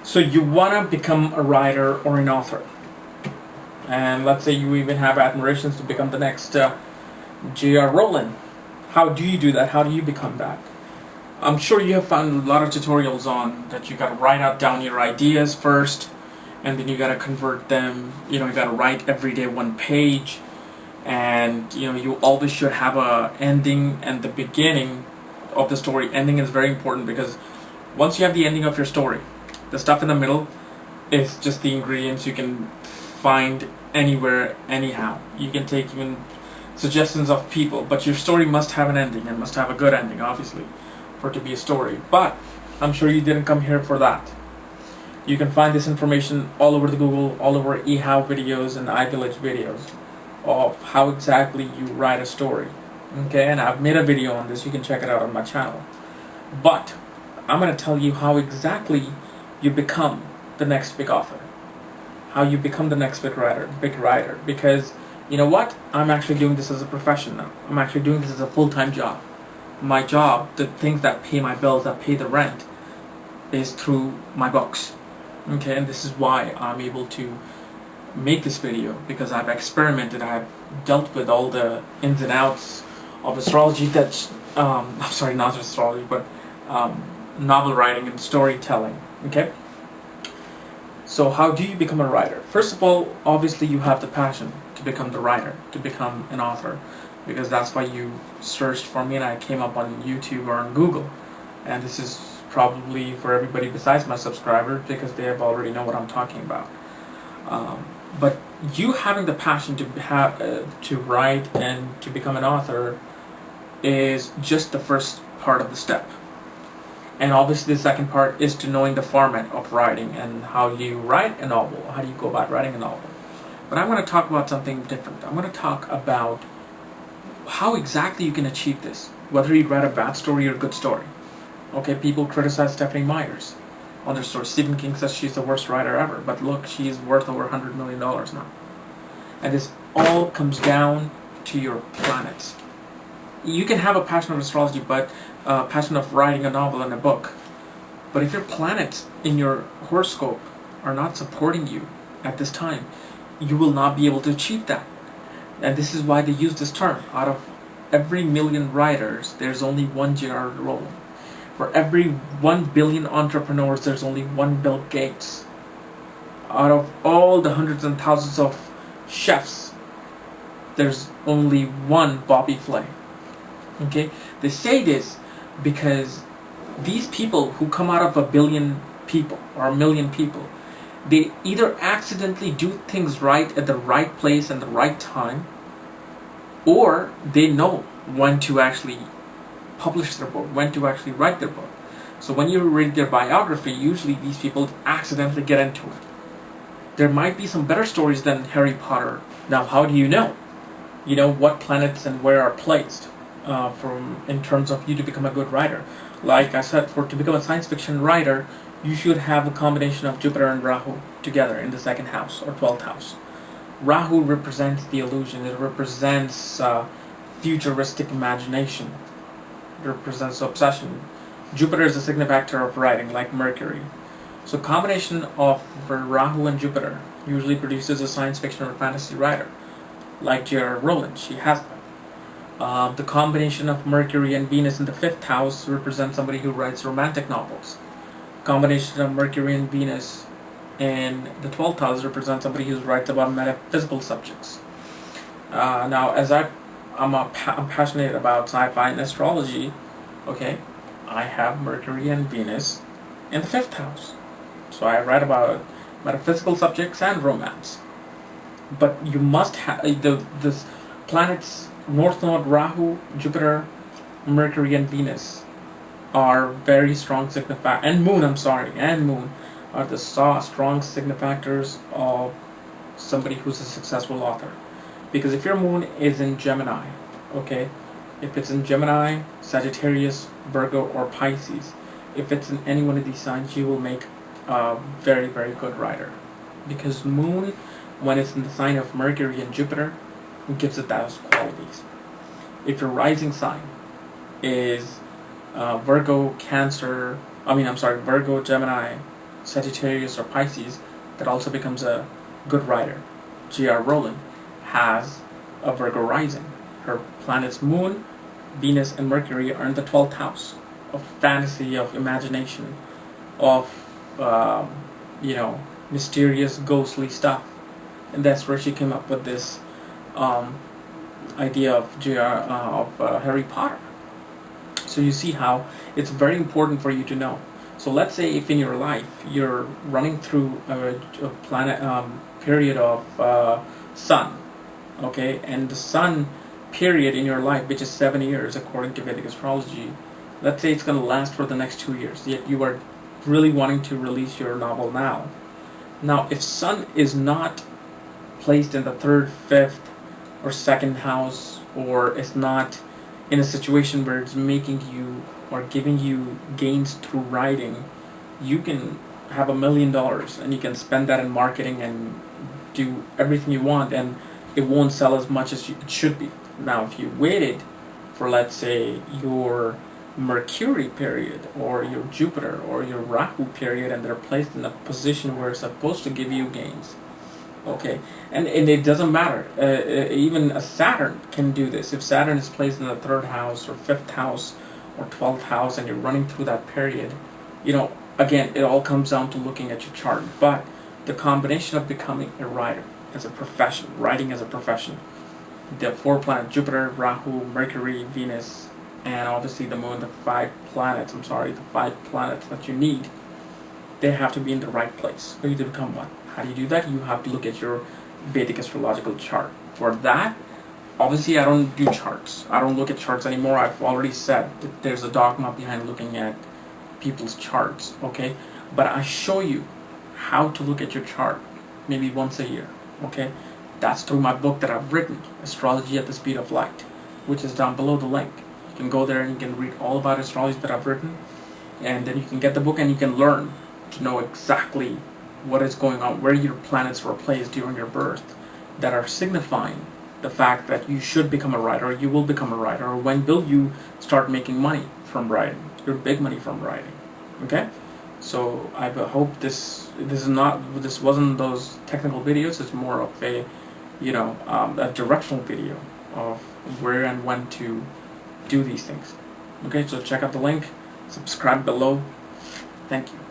So you want to become a writer or an author, and let's say you even have admirations to become the next J.R.R. Rowling. How do you do that? How do you become that? I'm sure you have found a lot of tutorials on that. You got to write out down your ideas first, and then you got to convert them. You got to write every day one page, and you always should have a ending and the beginning of the story. Ending is very important because once you have the ending of your story, the stuff in the middle is just the ingredients you can find anywhere, anyhow. You can take even suggestions of people, but your story must have an ending and must have a good ending, obviously, for it to be a story. But I'm sure you didn't come here for that. You can find this information all over the Google, all over eHow videos and iVillage videos of how exactly you write a story. Okay, and I've made a video on this. You can check it out on my channel. But I'm going to tell you how exactly you become the next big author, how you become the next big writer. Because you know what? I'm actually doing this as a profession now. I'm actually doing this as a full-time job. My job, the things that pay my bills, that pay the rent, is through my books. Okay, and this is why I'm able to make this video, because I've experimented, I've dealt with all the ins and outs of astrology that's, I'm sorry, not astrology, but novel writing and storytelling. Okay? So how do you become a writer? First of all, obviously you have the passion to become the writer, to become an author, because that's why you searched for me and I came up on YouTube or on Google. And this is probably for everybody besides my subscribers, because they have already know what I'm talking about. But you having the passion to write and to become an author is just the first part of the step. And obviously the second part is to knowing the format of writing and how you write a novel, how do you go about writing a novel. But I'm going to talk about something different. I'm going to talk about how exactly you can achieve this, whether you write a bad story or a good story. Okay, people criticize Stephanie Meyers on their story. Stephen King says she's the worst writer ever, but look, she's worth over $100 million now. And this all comes down to your planets. You can have a passion of astrology, but passion of writing a novel and a book. But if your planets in your horoscope are not supporting you at this time, you will not be able to achieve that. And this is why they use this term. Out of every million writers, there's only one J.R.R. Rowling. For every 1 billion entrepreneurs, there's only one Bill Gates. Out of all the hundreds and thousands of chefs, there's only one Bobby Flay. Okay? They say this because these people who come out of 1 billion people or 1 million people, they either accidentally do things right at the right place and the right time, or they know when to actually publish their book, when to actually write their book. So when you read their biography, usually these people accidentally get into it. There might be some better stories than Harry Potter. Now, how do you know? You know what planets and where are placed in terms of you to become a good writer. Like I said, to become a science fiction writer, you should have a combination of Jupiter and Rahu together in the 2nd house or 12th house. Rahu represents the illusion. It represents futuristic imagination. It represents obsession. Jupiter is a signifactor of writing, like Mercury. So combination of Rahu and Jupiter usually produces a science fiction or fantasy writer, like J.R.R. Rowling. She has that. The combination of Mercury and Venus in the 5th house represents somebody who writes romantic novels. Combination of Mercury and Venus in the 12th house represents somebody who writes about metaphysical subjects. Now, as I'm passionate about sci-fi and astrology, okay, I have Mercury and Venus in the 5th house. So I write about metaphysical subjects and romance. But you must have the planets North Node, Rahu, Jupiter, Mercury, and Venus are very strong significators, and Moon are the strong significators of somebody who's a successful author. Because if your Moon is in Gemini, okay, if it's in Gemini, Sagittarius, Virgo, or Pisces, if it's in any one of these signs, you will make a very, very good writer. Because Moon, when it's in the sign of Mercury and Jupiter, gives it those qualities. If your rising sign is Virgo, Gemini, Sagittarius or Pisces, that also becomes a good writer. J.R.R. Rowling has a Virgo rising. Her planets Moon, Venus, and Mercury are in the 12th house of fantasy, of imagination, of you know, mysterious, ghostly stuff, and that's where she came up with this um, idea of Harry Potter. So you see how it's very important for you to know. So let's say if in your life you're running through a planet period of sun, okay, and the sun period in your life, which is 7 years according to Vedic astrology, let's say it's going to last for the next 2 years, yet you are really wanting to release your novel now. Now, if sun is not placed in the third, fifth, or second house, or is not in a situation where it's making you or giving you gains through writing, you can have $1 million and you can spend that in marketing and do everything you want, and it won't sell as much as it should be. Now, if you waited for, let's say, your Mercury period or your Jupiter or your Rahu period, and they're placed in a position where it's supposed to give you gains, okay, and it doesn't matter. Even a Saturn can do this. If Saturn is placed in the third house or fifth house or 12th house, and you're running through that period, you know, again, it all comes down to looking at your chart. But the combination of becoming a writer as a profession, writing as a profession, the 4 planets, Jupiter, Rahu, Mercury, Venus, and obviously the Moon, the 5 planets, the 5 planets that you need, they have to be in the right place for you to become one. How do you do that? You have to look at your Vedic astrological chart. For that, obviously I don't do charts. I don't look at charts anymore. I've already said that there's a dogma behind looking at people's charts, okay? But I show you how to look at your chart maybe once a year, okay? That's through my book that I've written, Astrology at the Speed of Light, which is down below the link. You can go there and you can read all about astrology that I've written, and then you can get the book and you can learn to know exactly what is going on, where your planets were placed during your birth, that are signifying the fact that you should become a writer, or you will become a writer, or when will you start making money from writing, your big money from writing, okay? So I hope this wasn't those technical videos. It's more of a, you know, a directional video of where and when to do these things. Okay, so check out the link, subscribe below. Thank you.